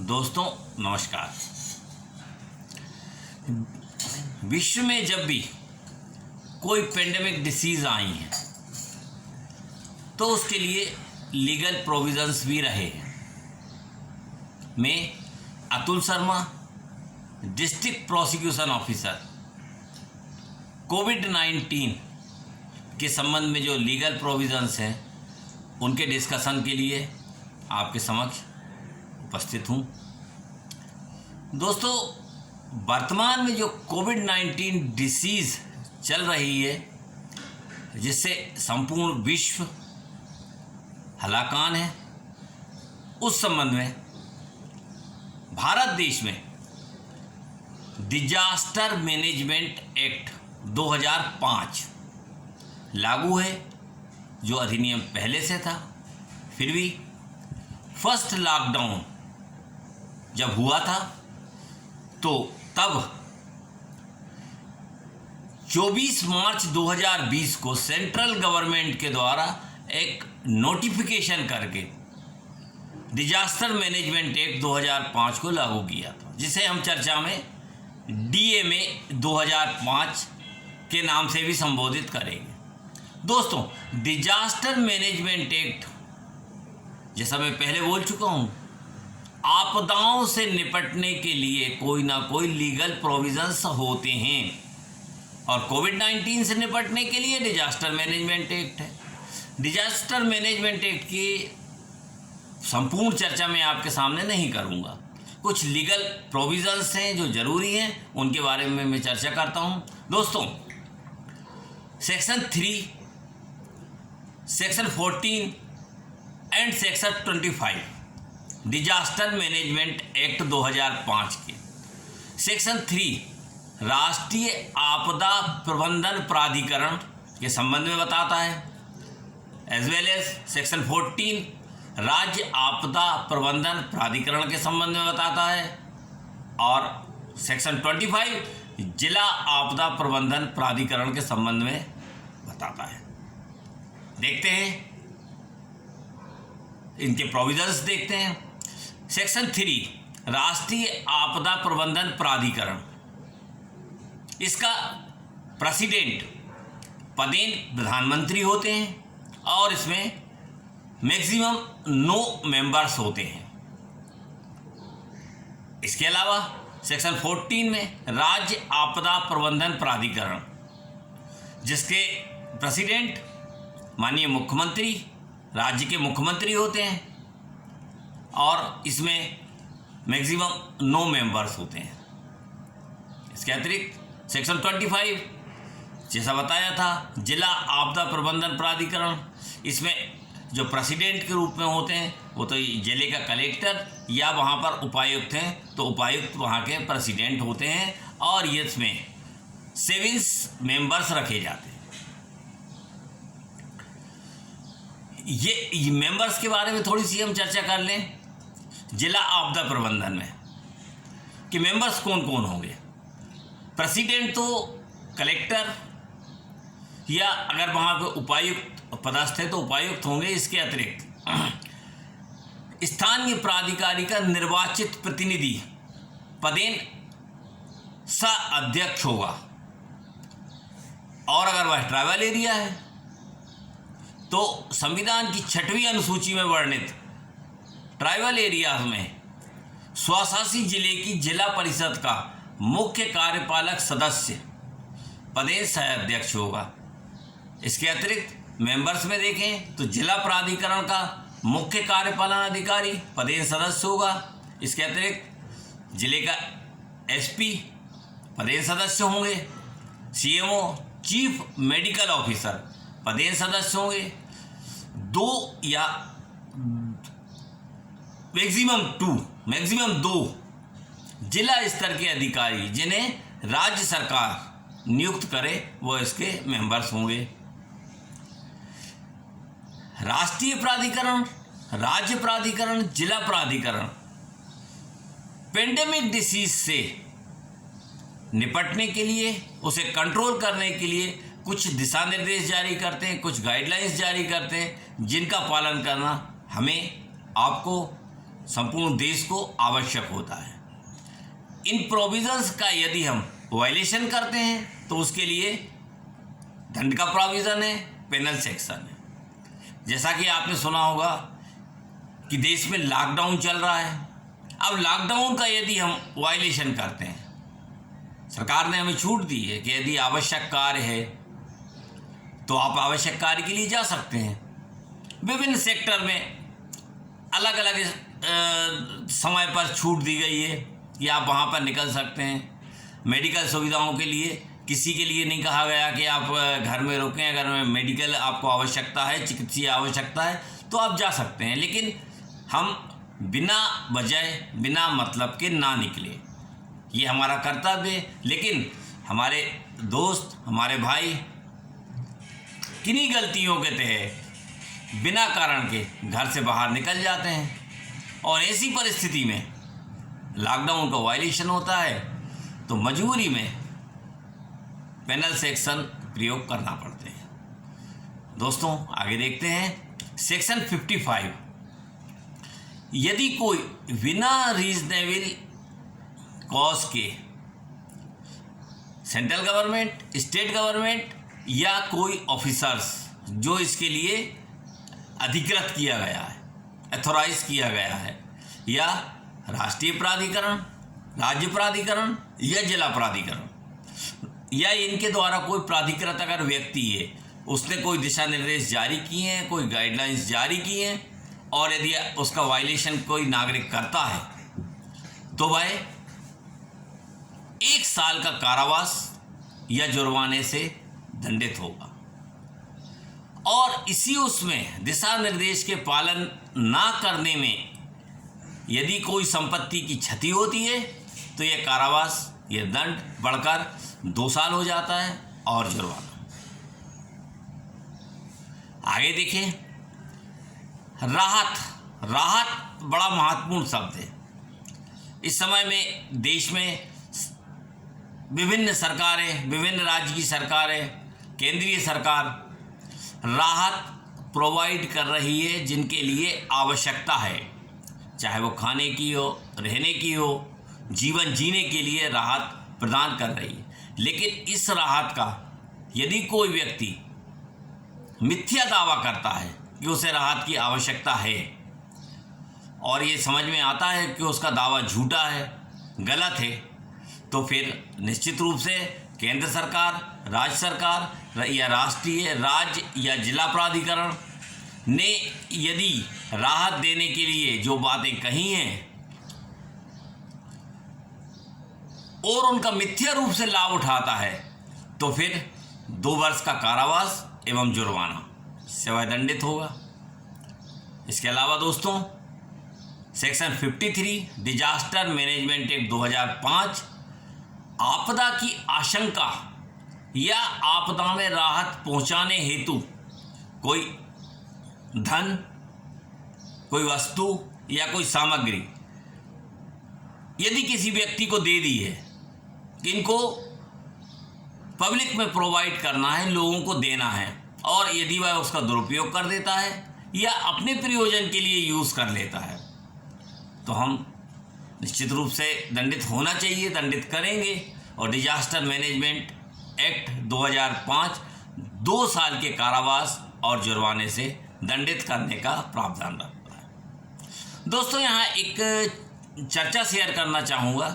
दोस्तों नमस्कार। विश्व में जब भी कोई पेंडेमिक डिसीज आई है तो उसके लिए लीगल प्रोविजंस भी रहे हैं। मैं Atul Sharma, district prosecution officer, कोविड-19 के संबंध में जो लीगल प्रोविजंस हैं उनके डिस्कशन के लिए आपके समक्ष उपस्थित हूँ। दोस्तों, वर्तमान में जो कोविड-19 डिसीज़ चल रही है जिससे संपूर्ण विश्व हलाकान है, उस संबंध में भारत देश में डिजास्टर मैनेजमेंट एक्ट 2005 लागू है, जो अधिनियम पहले से था। फिर भी फर्स्ट लॉकडाउन जब हुआ था तो तब 24 मार्च 2020 को सेंट्रल गवर्नमेंट के द्वारा एक नोटिफिकेशन करके डिजास्टर मैनेजमेंट एक्ट 2005 को लागू किया था, जिसे हम चर्चा में DMA 2005 के नाम से भी संबोधित करेंगे। दोस्तों, डिजास्टर मैनेजमेंट एक्ट, जैसा मैं पहले बोल चुका हूँ, आपदाओं से निपटने के लिए कोई ना कोई लीगल प्रोविजंस होते हैं और कोविड-19 से निपटने के लिए डिजास्टर मैनेजमेंट एक्ट है। डिजास्टर मैनेजमेंट एक्ट की संपूर्ण चर्चा मैं आपके सामने नहीं करूँगा। कुछ लीगल प्रोविजंस हैं जो ज़रूरी हैं, उनके बारे में मैं चर्चा करता हूँ। दोस्तों, section 3, section 14 and section 25 disaster management act 2005 के सेक्शन 3 राष्ट्रीय आपदा प्रबंधन प्राधिकरण के संबंध में बताता है, एज वेल एज सेक्शन 14 राज्य आपदा प्रबंधन प्राधिकरण के संबंध में बताता है और सेक्शन 25 जिला आपदा प्रबंधन प्राधिकरण के संबंध में बताता है। देखते हैं इनके प्रोविजंस, देखते हैं। सेक्शन 3 राष्ट्रीय आपदा प्रबंधन प्राधिकरण, इसका प्रेसिडेंट पदेन प्रधानमंत्री होते हैं और इसमें मैक्सिमम 9 मेंबर्स होते हैं। इसके अलावा सेक्शन 14 में राज्य आपदा प्रबंधन प्राधिकरण, जिसके प्रेसिडेंट माननीय मुख्यमंत्री, राज्य के मुख्यमंत्री होते हैं और इसमें मैक्सिमम 9 मेंबर्स होते हैं। इसके अतिरिक्त सेक्शन 25 जैसा बताया था, जिला आपदा प्रबंधन प्राधिकरण, इसमें जो प्रेसिडेंट के रूप में होते हैं वो तो जिले का कलेक्टर या वहाँ पर उपायुक्त हैं, तो उपायुक्त वहाँ के प्रेसिडेंट होते हैं और इसमें 7 मेंबर्स रखे जाते हैं। ये मेंबर्स के बारे में थोड़ी सी हम चर्चा कर लें। जिला आपदा प्रबंधन में कि मेंबर्स कौन कौन होंगे। प्रेसिडेंट तो कलेक्टर या अगर वहाँ पे उपायुक्त पदस्थ है तो उपायुक्त होंगे। इसके अतिरिक्त स्थानीय प्राधिकारी का निर्वाचित प्रतिनिधि पदेन सह अध्यक्ष होगा और अगर वह ट्राइबल एरिया है तो संविधान की 6वीं अनुसूची में वर्णित ट्राइबल एरिया में स्वशासी जिले की जिला परिषद का मुख्य कार्यपालक सदस्य पदेन सह अध्यक्ष होगा। इसके अतिरिक्त मेंबर्स में देखें तो जिला प्राधिकरण का मुख्य कार्यपालन अधिकारी पदेन सदस्य होगा। इसके अतिरिक्त जिले का SP पदेन सदस्य होंगे। CMO चीफ मेडिकल ऑफिसर पदेन सदस्य होंगे। 2 या मैक्सिमम 2 जिला स्तर के अधिकारी जिन्हें राज्य सरकार नियुक्त करे वो इसके मेंबर्स होंगे। राष्ट्रीय प्राधिकरण, राज्य प्राधिकरण, जिला प्राधिकरण पेंडेमिक डिसीज से निपटने के लिए, उसे कंट्रोल करने के लिए कुछ दिशा निर्देश जारी करते हैं, कुछ गाइडलाइंस जारी करते हैं, जिनका पालन करना हमें, आपको संपूर्ण देश को आवश्यक होता है। इन प्रोविजंस का यदि हम वायलेशन करते हैं तो उसके लिए दंड का प्रोविज़न है, पेनल सेक्शन है। जैसा कि आपने सुना होगा कि देश में लॉकडाउन चल रहा है। अब लॉकडाउन का यदि हम वायलेशन करते हैं, सरकार ने हमें छूट दी है कि यदि आवश्यक कार्य है तो आप आवश्यक कार्य के लिए जा सकते हैं। विभिन्न सेक्टर में अलग अलग समय पर छूट दी गई है कि आप वहाँ पर निकल सकते हैं। मेडिकल सुविधाओं के लिए किसी के लिए नहीं कहा गया कि आप घर में रुकें। अगर मेडिकल आपको आवश्यकता है, चिकित्सीय आवश्यकता है तो आप जा सकते हैं, लेकिन हम बिना वजह, बिना मतलब के ना निकले, ये हमारा कर्तव्य है। लेकिन हमारे दोस्त, हमारे भाई किन्हीं गलतियों के तहत बिना कारण के घर से बाहर निकल जाते हैं और ऐसी परिस्थिति में लॉकडाउन का वायलेशन होता है तो मजबूरी में पेनल सेक्शन प्रयोग करना पड़ते हैं। दोस्तों आगे देखते हैं सेक्शन 55। यदि कोई बिना रीजनेबल कॉज के सेंट्रल गवर्नमेंट, स्टेट गवर्नमेंट या कोई ऑफिसर्स जो इसके लिए अधिकृत किया गया है, अथोराइज किया गया है, या राष्ट्रीय प्राधिकरण, राज्य प्राधिकरण या जिला प्राधिकरण, या इनके द्वारा कोई प्राधिकृत अगर व्यक्ति है, उसने कोई दिशा निर्देश जारी किए हैं, कोई गाइडलाइंस जारी किए हैं और यदि उसका वायलेशन कोई नागरिक करता है तो वह 1 साल का कारावास या जुर्माने से दंडित होगा। और इसी उसमें दिशा निर्देश के पालन ना करने में यदि कोई संपत्ति की क्षति होती है तो यह कारावास, यह दंड बढ़कर 2 साल हो जाता है और जुर्माना। आगे देखें राहत। राहत बड़ा महत्वपूर्ण शब्द है। इस समय में देश में विभिन्न सरकारें, विभिन्न राज्य की सरकारें, केंद्रीय सरकार राहत प्रोवाइड कर रही है जिनके लिए आवश्यकता है, चाहे वो खाने की हो, रहने की हो, जीवन जीने के लिए राहत प्रदान कर रही है। लेकिन इस राहत का यदि कोई व्यक्ति मिथ्या दावा करता है कि उसे राहत की आवश्यकता है और ये समझ में आता है कि उसका दावा झूठा है, गलत है, तो फिर निश्चित रूप से केंद्र सरकार, राज्य सरकार या राष्ट्रीय, राज्य या जिला प्राधिकरण ने यदि राहत देने के लिए जो बातें कही हैं और उनका मिथ्या रूप से लाभ उठाता है तो फिर 2 वर्ष का कारावास एवं जुर्माना से वह दंडित होगा। इसके अलावा दोस्तों सेक्शन 53 डिजास्टर मैनेजमेंट एक्ट 2005 आपदा की आशंका या आपदा में राहत पहुंचाने हेतु कोई धन, कोई वस्तु या कोई सामग्री यदि किसी व्यक्ति को दे दी है कि इनको पब्लिक में प्रोवाइड करना है, लोगों को देना है, और यदि वह उसका दुरुपयोग कर देता है या अपने प्रयोजन के लिए यूज़ कर लेता है तो हम निश्चित रूप से दंडित होना चाहिए, दंडित करेंगे। और डिजास्टर मैनेजमेंट एक्ट 2005 2 साल के कारावास और जुर्माने से दंडित करने का प्रावधान रखता है। दोस्तों यहाँ एक चर्चा शेयर करना चाहूँगा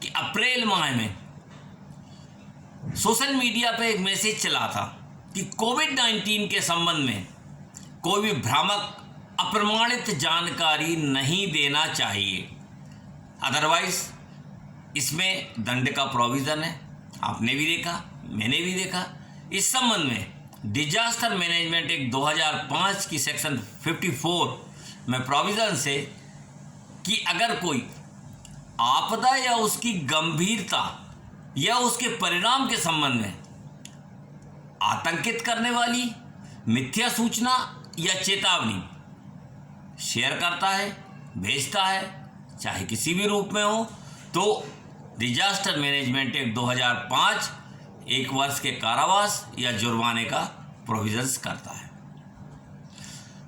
कि अप्रैल माह में सोशल मीडिया पे एक मैसेज चला था कि कोविड-19 के संबंध में कोई भी भ्रामक, अप्रमाणित जानकारी नहीं देना चाहिए, अदरवाइज इसमें दंड का प्रोविज़न है। आपने भी देखा, मैंने भी देखा। इस संबंध में डिजास्टर मैनेजमेंट एक्ट 2005 की सेक्शन 54 में प्रोविज़न से कि अगर कोई आपदा या उसकी गंभीरता या उसके परिणाम के संबंध में आतंकित करने वाली मिथ्या सूचना या चेतावनी शेयर करता है, भेजता है, चाहे किसी भी रूप में हो, तो डिजास्टर मैनेजमेंट एक्ट 2005 1 वर्ष के कारावास या जुर्माने का प्रोविजंस करता है।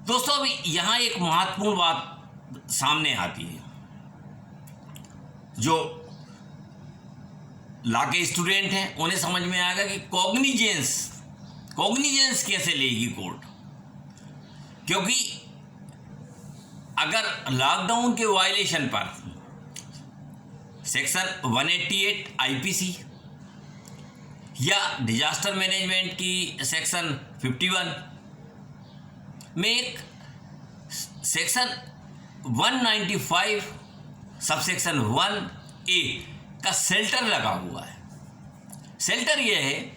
दोस्तों अभी यहाँ एक महत्वपूर्ण बात सामने आती है। जो लॉ के स्टूडेंट हैं उन्हें समझ में आएगा कि कॉग्निजेंस कैसे लेगी कोर्ट, क्योंकि अगर लॉकडाउन के वायलेशन पर सेक्शन 188 आईपीसी या डिजास्टर मैनेजमेंट की सेक्शन 51 में एक सेक्शन 195 सबसेक्शन 1A का शेल्टर लगा हुआ है। शेल्टर यह है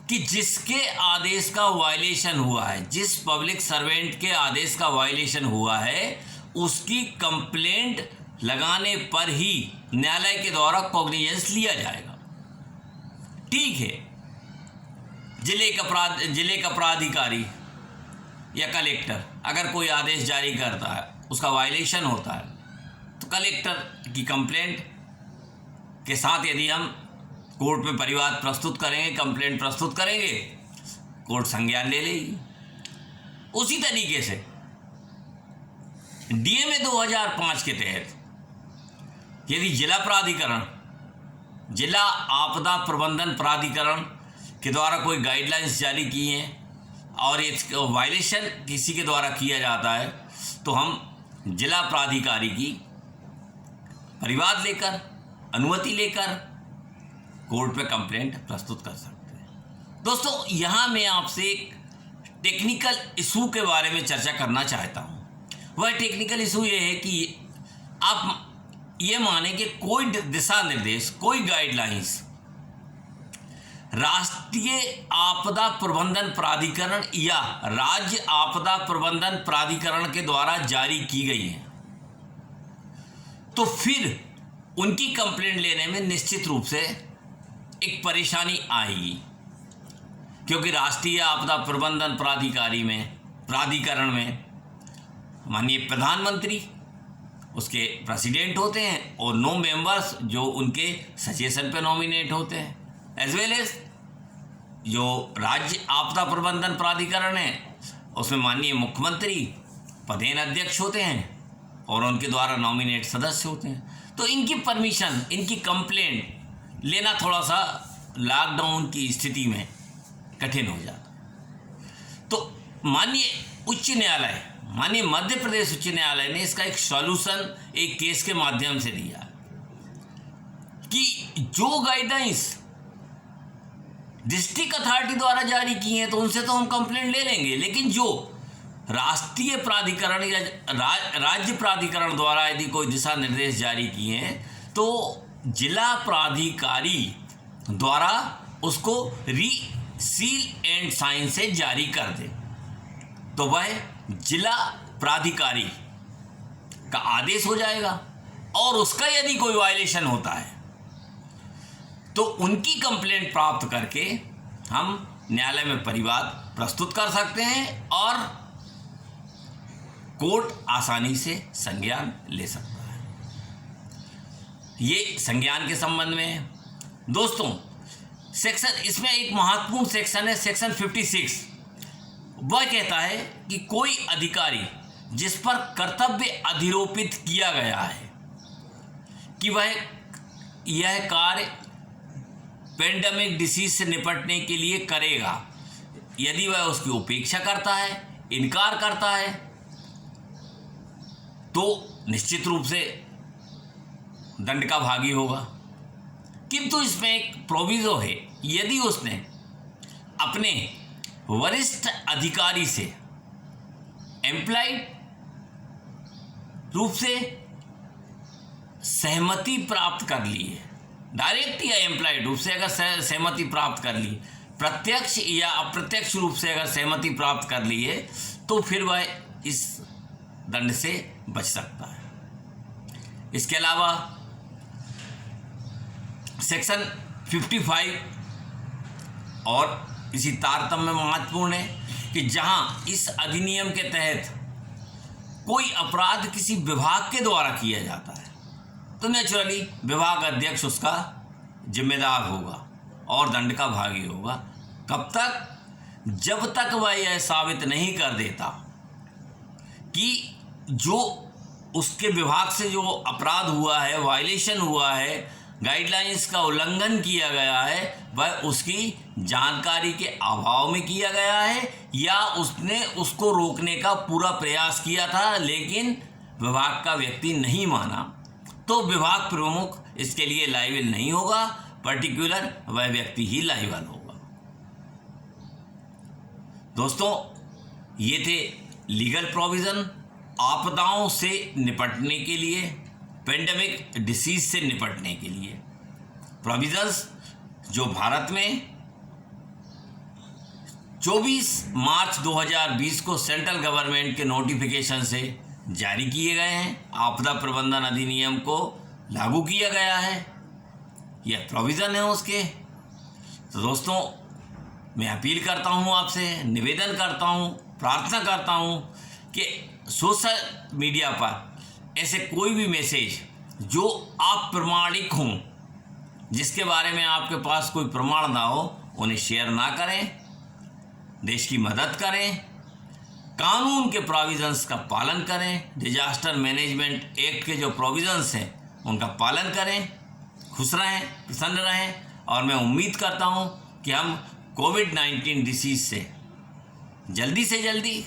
कि जिसके आदेश का वायलेशन हुआ है, जिस पब्लिक सर्वेंट के आदेश का वायलेशन हुआ है, उसकी कंप्लेंट लगाने पर ही न्यायालय के द्वारा कॉग्निजेंस लिया जाएगा। ठीक है, जिले का प्राधिकारी या कलेक्टर अगर कोई आदेश जारी करता है, उसका वायलेशन होता है, तो कलेक्टर की कंप्लेंट के साथ यदि हम कोर्ट में परिवाद प्रस्तुत करेंगे, कंप्लेंट प्रस्तुत करेंगे, कोर्ट संज्ञान ले लेगी। उसी तरीके से डीएमए 2005 के तहत यदि जिला आपदा प्रबंधन प्राधिकरण के द्वारा कोई गाइडलाइंस जारी की हैं और ये वायलेशन किसी के द्वारा किया जाता है, तो हम जिला प्राधिकारी की परिवाद लेकर, अनुमति लेकर कोर्ट में कंप्लेंट प्रस्तुत कर सकते हैं। दोस्तों, यहाँ मैं आपसे एक टेक्निकल इशू के बारे में चर्चा करना चाहता हूँ। वह टेक्निकल इशू ये है कि आप ये माने कि कोई दिशा निर्देश, कोई गाइडलाइंस राष्ट्रीय आपदा प्रबंधन प्राधिकरण या राज्य आपदा प्रबंधन प्राधिकरण के द्वारा जारी की गई है, तो फिर उनकी कंप्लेंट लेने में निश्चित रूप से एक परेशानी आएगी, क्योंकि राष्ट्रीय आपदा प्रबंधन प्राधिकरण में माननीय प्रधानमंत्री उसके प्रेसिडेंट होते हैं और 9 मेंबर्स जो उनके सजेशन पे नॉमिनेट होते हैं, एज वेल एज जो राज्य आपदा प्रबंधन प्राधिकरण है उसमें माननीय मुख्यमंत्री पदेन अध्यक्ष होते हैं और उनके द्वारा नॉमिनेट सदस्य होते हैं। तो इनकी परमिशन, इनकी कंप्लेंट लेना थोड़ा सा लॉकडाउन की स्थिति में कठिन हो जाता। तो माननीय मध्य प्रदेश उच्च न्यायालय ने इसका एक सॉल्यूशन एक केस के माध्यम से दिया कि जो गाइडलाइंस डिस्ट्रिक्ट अथॉरिटी द्वारा जारी की हैं तो उनसे तो हम कंप्लेंट ले लेंगे, लेकिन जो राष्ट्रीय प्राधिकरण या राज्य प्राधिकरण द्वारा यदि कोई दिशा निर्देश जारी किए हैं तो जिला प्राधिकारी द्वारा उसको सील एंड साइन से जारी कर दे, तो वह जिला प्राधिकारी का आदेश हो जाएगा और उसका यदि कोई वायलेशन होता है तो उनकी कंप्लेंट प्राप्त करके हम न्यायालय में परिवाद प्रस्तुत कर सकते हैं और कोर्ट आसानी से संज्ञान ले सकता है। ये संज्ञान के संबंध में है। दोस्तों, इसमें एक महत्वपूर्ण सेक्शन है, सेक्शन 56। वह कहता है कि कोई अधिकारी जिस पर कर्तव्य अधिरोपित किया गया है कि वह यह कार्य पेंडेमिक डिसीज से निपटने के लिए करेगा, यदि वह उसकी उपेक्षा करता है, इनकार करता है, तो निश्चित रूप से दंड का भागी होगा। किंतु इसमें एक प्रोविजो है, यदि उसने अपने वरिष्ठ अधिकारी से एम्प्लॉयड रूप से सहमति प्राप्त कर ली है, डायरेक्ट या एम्प्लॉयड रूप से अगर सहमति प्राप्त कर ली, प्रत्यक्ष या अप्रत्यक्ष रूप से अगर सहमति प्राप्त कर ली है, तो फिर वह इस दंड से बच सकता है। इसके अलावा सेक्शन 55 और इसी तारतम्य में महत्वपूर्ण है कि जहां इस अधिनियम के तहत कोई अपराध किसी विभाग के द्वारा किया जाता है तो नेचुरली विभाग अध्यक्ष उसका जिम्मेदार होगा और दंड का भागी होगा। कब तक? जब तक वह यह साबित नहीं कर देता कि जो उसके विभाग से जो अपराध हुआ है, वायलेशन हुआ है, गाइडलाइंस का उल्लंघन किया गया है, वह उसकी जानकारी के अभाव में किया गया है या उसने उसको रोकने का पूरा प्रयास किया था लेकिन विभाग का व्यक्ति नहीं माना, तो विभाग प्रमुख इसके लिए लायबल नहीं होगा, पर्टिकुलर वह व्यक्ति ही लायबल होगा। दोस्तों, ये थे लीगल प्रोविज़न आपदाओं से निपटने के लिए, पेंडेमिक डिसीज से निपटने के लिए प्रोविजंस जो भारत में 24 मार्च 2020 को सेंट्रल गवर्नमेंट के नोटिफिकेशन से जारी किए गए हैं। आपदा प्रबंधन अधिनियम को लागू किया गया है, यह प्रोविज़न है उसके। तो दोस्तों, मैं अपील करता हूं आपसे, निवेदन करता हूं, प्रार्थना करता हूं कि सोशल मीडिया पर ऐसे कोई भी मैसेज जो अप्रमाणिक हों, जिसके बारे में आपके पास कोई प्रमाण ना हो, उन्हें शेयर ना करें। देश की मदद करें, कानून के प्रोविजंस का पालन करें, डिजास्टर मैनेजमेंट एक्ट के जो प्रोविजंस हैं उनका पालन करें। खुश रहें, प्रसन्न रहें और मैं उम्मीद करता हूं कि हम कोविड-19 डिसीज से जल्दी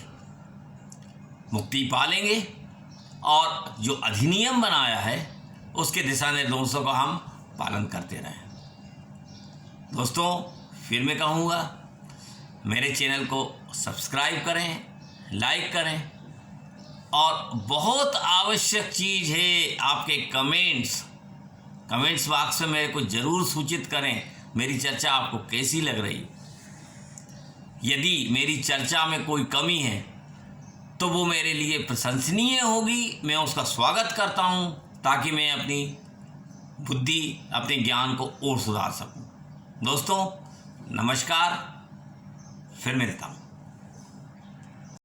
मुक्ति पा लेंगे और जो अधिनियम बनाया है उसके दिशा निर्देशों का हम पालन करते रहें। दोस्तों, फिर मैं कहूँगा, मेरे चैनल को सब्सक्राइब करें, लाइक करें और बहुत आवश्यक चीज़ है आपके कमेंट्स बॉक्स में मेरे को ज़रूर सूचित करें मेरी चर्चा आपको कैसी लग रही। यदि मेरी चर्चा में कोई कमी है तो वो मेरे लिए प्रशंसनीय होगी, मैं उसका स्वागत करता हूँ ताकि मैं अपनी बुद्धि, अपने ज्ञान को और सुधार सकूँ। दोस्तों, नमस्कार, फिर मिलता हूँ।